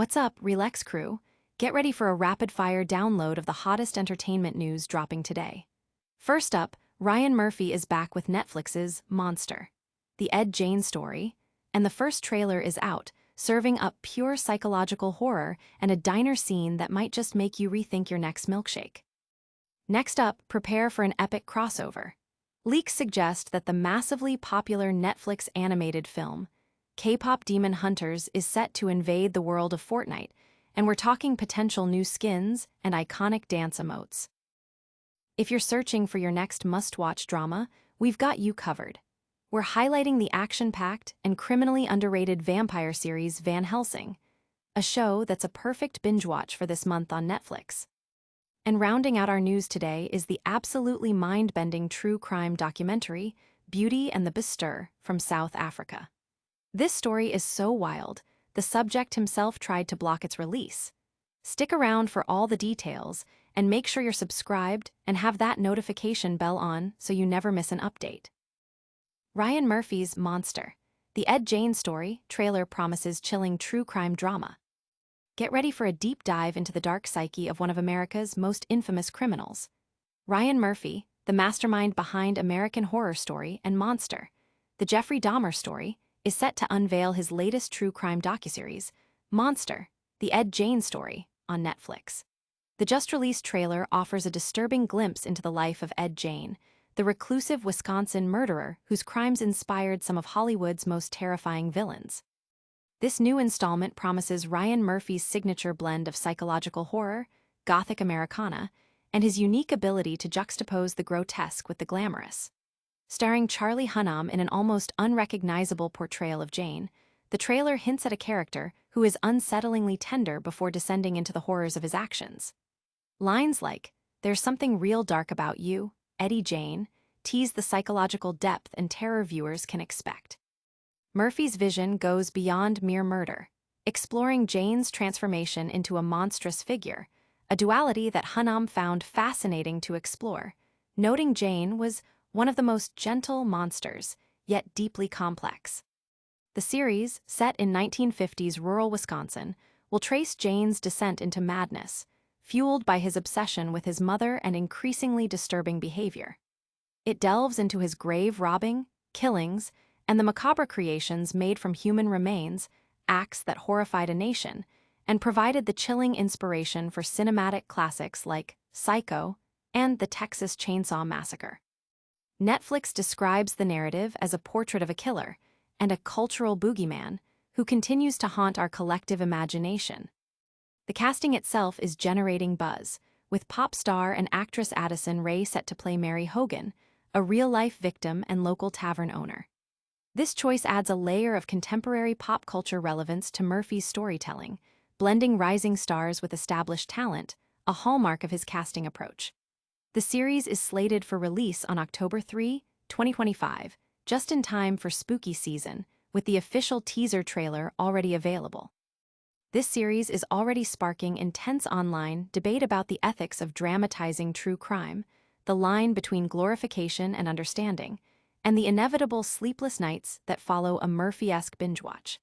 What's up, Relax crew? Get ready for a rapid-fire download of the hottest entertainment news dropping today. First up, Ryan Murphy is back with Netflix's Monster, the Ed Gein Story, and the first trailer is out, serving up pure psychological horror and a diner scene that might just make you rethink your next milkshake. Next up, prepare for an epic crossover. Leaks suggest that the massively popular Netflix animated film, KPop Demon Hunters, is set to invade the world of Fortnite, and we're talking potential new skins and iconic dance emotes. If you're searching for your next must-watch drama, we've got you covered. We're highlighting the action-packed and criminally underrated vampire series Van Helsing, a show that's a perfect binge-watch for this month on Netflix. And rounding out our news today is the absolutely mind-bending true crime documentary, Beauty and the Beast from South Africa. This story is so wild, the subject himself tried to block its release. Stick around for all the details, and make sure you're subscribed and have that notification bell on so you never miss an update. Ryan Murphy's Monster, the Ed Gein Story trailer promises chilling true crime drama. Get ready for a deep dive into the dark psyche of one of America's most infamous criminals. Ryan Murphy, the mastermind behind American Horror Story and Monster, the Jeffrey Dahmer story, is set to unveil his latest true crime docuseries, Monster, the Ed Gein Story, on Netflix. The just-released trailer offers a disturbing glimpse into the life of Ed Gein, the reclusive Wisconsin murderer whose crimes inspired some of Hollywood's most terrifying villains. This new installment promises Ryan Murphy's signature blend of psychological horror, gothic Americana, and his unique ability to juxtapose the grotesque with the glamorous. Starring Charlie Hunnam in an almost unrecognizable portrayal of Jane, the trailer hints at a character who is unsettlingly tender before descending into the horrors of his actions. Lines like, "There's something real dark about you, Eddie Jane," tease the psychological depth and terror viewers can expect. Murphy's vision goes beyond mere murder, exploring Jane's transformation into a monstrous figure, a duality that Hunnam found fascinating to explore, noting Jane was one of the most gentle monsters, yet deeply complex. The series, set in 1950s rural Wisconsin, will trace Jane's descent into madness, fueled by his obsession with his mother and increasingly disturbing behavior. It delves into his grave robbing, killings, and the macabre creations made from human remains, acts that horrified a nation, and provided the chilling inspiration for cinematic classics like Psycho and the Texas Chainsaw Massacre. Netflix describes the narrative as a portrait of a killer and a cultural boogeyman who continues to haunt our collective imagination. The casting itself is generating buzz, with pop star and actress Addison Rae set to play Mary Hogan, a real-life victim and local tavern owner. This choice adds a layer of contemporary pop culture relevance to Murphy's storytelling, blending rising stars with established talent, a hallmark of his casting approach. The series is slated for release on October 3, 2025, just in time for spooky season, with the official teaser trailer already available. This series is already sparking intense online debate about the ethics of dramatizing true crime, the line between glorification and understanding, and the inevitable sleepless nights that follow a Murphy-esque binge-watch.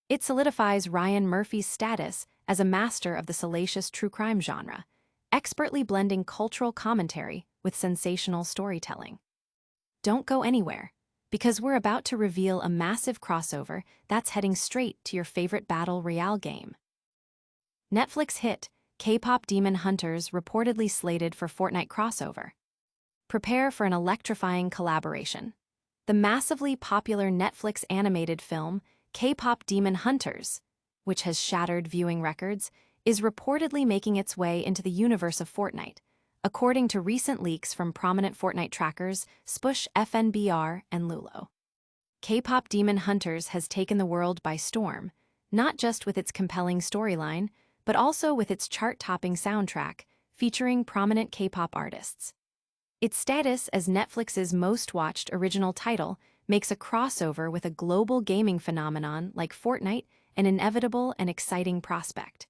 It solidifies Ryan Murphy's status as a master of the salacious true crime genre, expertly blending cultural commentary with sensational storytelling. Don't go anywhere, because we're about to reveal a massive crossover that's heading straight to your favorite battle royale game. Netflix hit KPop Demon Hunters reportedly slated for Fortnite crossover. Prepare for an electrifying collaboration. The massively popular Netflix animated film KPop Demon Hunters, which has shattered viewing records, is reportedly making its way into the universe of Fortnite, according to recent leaks from prominent Fortnite trackers Spush FNBR and Lulo. KPop Demon Hunters has taken the world by storm, not just with its compelling storyline, but also with its chart-topping soundtrack, featuring prominent K-pop artists. Its status as Netflix's most-watched original title makes a crossover with a global gaming phenomenon like Fortnite an inevitable and exciting prospect.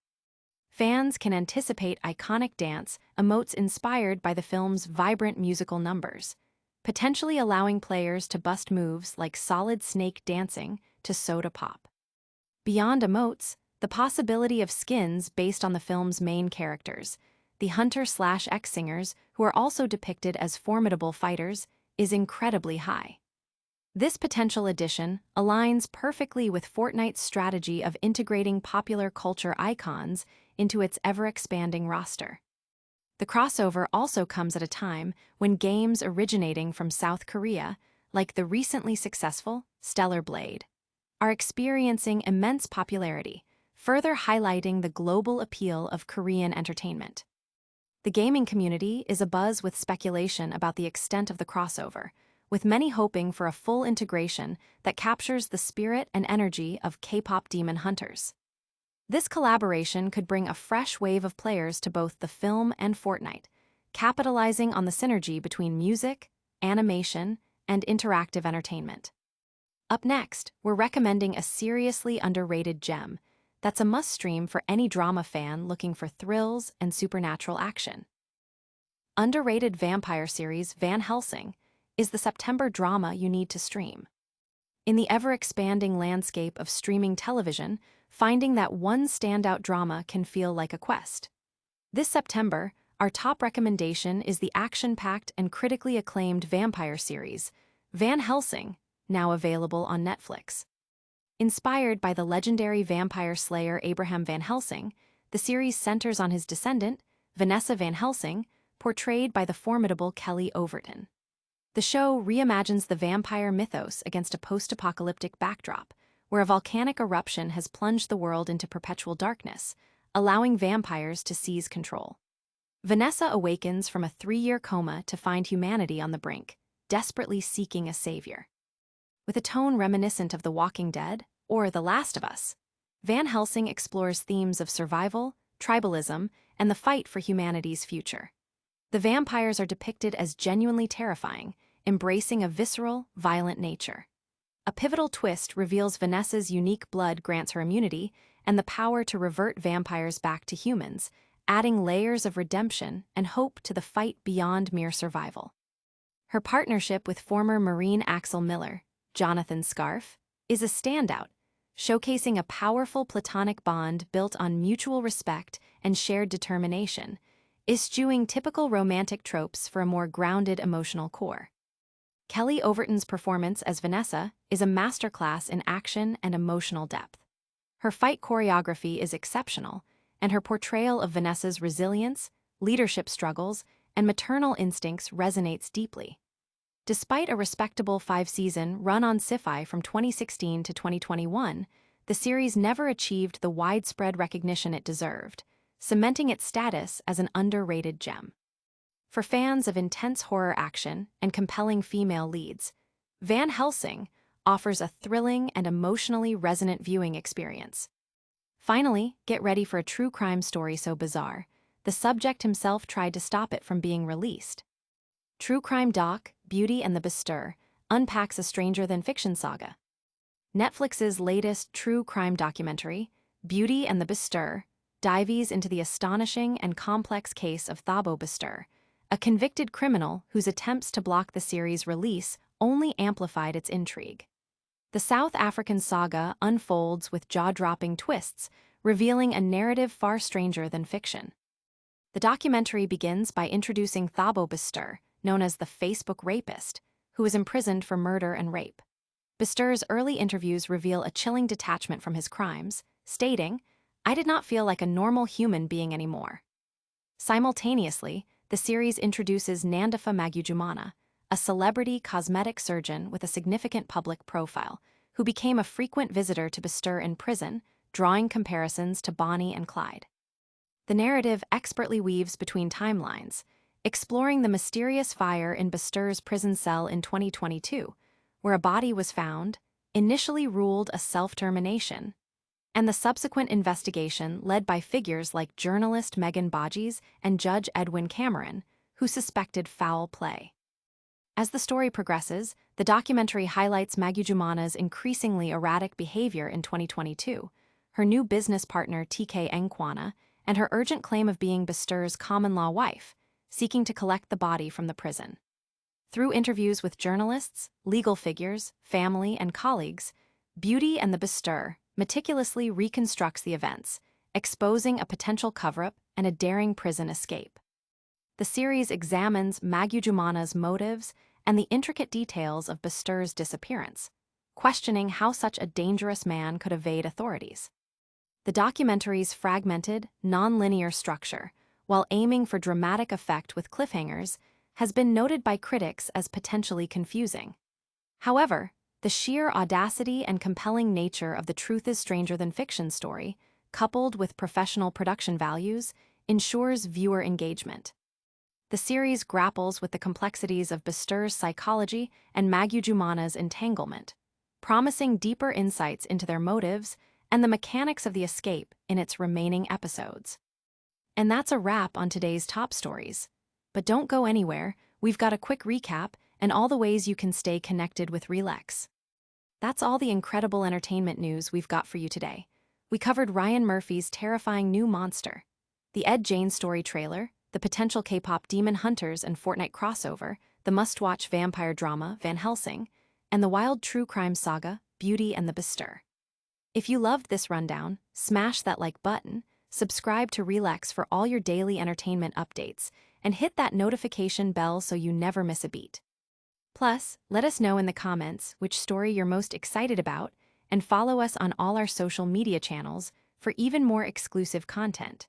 Fans can anticipate iconic dance emotes inspired by the film's vibrant musical numbers, potentially allowing players to bust moves like solid snake dancing to soda pop. Beyond emotes, The possibility of skins based on the film's main characters, the Hunter/X singers, who are also depicted as formidable fighters, is incredibly high. This potential addition aligns perfectly with Fortnite's strategy of integrating popular culture icons into its ever-expanding roster. The crossover also comes at a time when games originating from South Korea, like the recently successful Stellar Blade, are experiencing immense popularity, further highlighting the global appeal of Korean entertainment. The gaming community is abuzz with speculation about the extent of the crossover, with many hoping for a full integration that captures the spirit and energy of K-pop Demon Hunters. This collaboration could bring a fresh wave of players to both the film and Fortnite, capitalizing on the synergy between music, animation, and interactive entertainment. Up next, we're recommending a seriously underrated gem that's a must-stream for any drama fan looking for thrills and supernatural action. Underrated vampire series Van Helsing is the September drama you need to stream. In the ever-expanding landscape of streaming television, finding that one standout drama can feel like a quest. This September, our top recommendation is the action-packed and critically acclaimed vampire series, Van Helsing, now available on Netflix. Inspired by the legendary vampire slayer Abraham Van Helsing, the series centers on his descendant, Vanessa Van Helsing, portrayed by the formidable Kelly Overton. The show reimagines the vampire mythos against a post-apocalyptic backdrop, where a volcanic eruption has plunged the world into perpetual darkness, allowing vampires to seize control. Vanessa awakens from a 3-year coma to find humanity on the brink, desperately seeking a savior. With a tone reminiscent of The Walking Dead or The Last of Us, Van Helsing explores themes of survival, tribalism, and the fight for humanity's future. The vampires are depicted as genuinely terrifying, embracing a visceral, violent nature. A pivotal twist reveals Vanessa's unique blood grants her immunity and the power to revert vampires back to humans, adding layers of redemption and hope to the fight beyond mere survival. Her partnership with former Marine Axel Miller, Jonathan Scarf, is a standout, showcasing a powerful platonic bond built on mutual respect and shared determination, eschewing typical romantic tropes for a more grounded emotional core. Kelly Overton's performance as Vanessa is a masterclass in action and emotional depth. Her fight choreography is exceptional, and her portrayal of Vanessa's resilience, leadership struggles, and maternal instincts resonates deeply. Despite a respectable 5-season run on Sci-Fi from 2016 to 2021, the series never achieved the widespread recognition it deserved, cementing its status as an underrated gem. For fans of intense horror action and compelling female leads, Van Helsing offers a thrilling and emotionally resonant viewing experience. Finally, get ready for a true crime story so bizarre, the subject himself tried to stop it from being released. True crime doc Beauty and the Bestir unpacks a stranger-than-fiction saga. Netflix's latest true crime documentary, Beauty and the Bestir, dives into the astonishing and complex case of Thabo Bestir, a convicted criminal whose attempts to block the series' release only amplified its intrigue. The South African saga unfolds with jaw-dropping twists, revealing a narrative far stranger than fiction. The documentary begins by introducing Thabo Bestir, known as the Facebook rapist, who was imprisoned for murder and rape. Bestir's early interviews reveal a chilling detachment from his crimes, stating, "I did not feel like a normal human being anymore." Simultaneously, the series introduces Nandifa Magujumana, a celebrity cosmetic surgeon with a significant public profile, who became a frequent visitor to Bestir in prison, drawing comparisons to Bonnie and Clyde. The narrative expertly weaves between timelines, exploring the mysterious fire in Bestir's prison cell in 2022, where a body was found, initially ruled a self-termination, and the subsequent investigation led by figures like journalist Megan Bodges and Judge Edwin Cameron, who suspected foul play. As the story progresses, the documentary highlights Magujumana's increasingly erratic behavior in 2022, her new business partner TK Nkwana, and her urgent claim of being Bestir's common-law wife, seeking to collect the body from the prison. Through interviews with journalists, legal figures, family, and colleagues, Beauty and the Bestir meticulously reconstructs the events, exposing a potential cover-up and a daring prison escape. The series examines Magyujumana's motives and the intricate details of Bastur's disappearance, questioning how such a dangerous man could evade authorities. The documentary's fragmented, non-linear structure, while aiming for dramatic effect with cliffhangers, has been noted by critics as potentially confusing. However, the sheer audacity and compelling nature of the Truth is Stranger Than Fiction story, coupled with professional production values, ensures viewer engagement. The series grapples with the complexities of Bastur's psychology and Magyujumana's entanglement, promising deeper insights into their motives and the mechanics of the escape in its remaining episodes. And that's a wrap on today's top stories. But don't go anywhere, we've got a quick recap and all the ways you can stay connected with Relax. That's all the incredible entertainment news we've got for you today. We covered Ryan Murphy's terrifying new monster, the Ed Gein Story trailer, the potential K-pop Demon Hunters and Fortnite crossover, the must-watch vampire drama Van Helsing, and the wild true crime saga Beauty and the Bastur. If you loved this rundown, smash that like button, subscribe to Relax for all your daily entertainment updates, and hit that notification bell so you never miss a beat. Plus, let us know in the comments which story you're most excited about, and follow us on all our social media channels for even more exclusive content.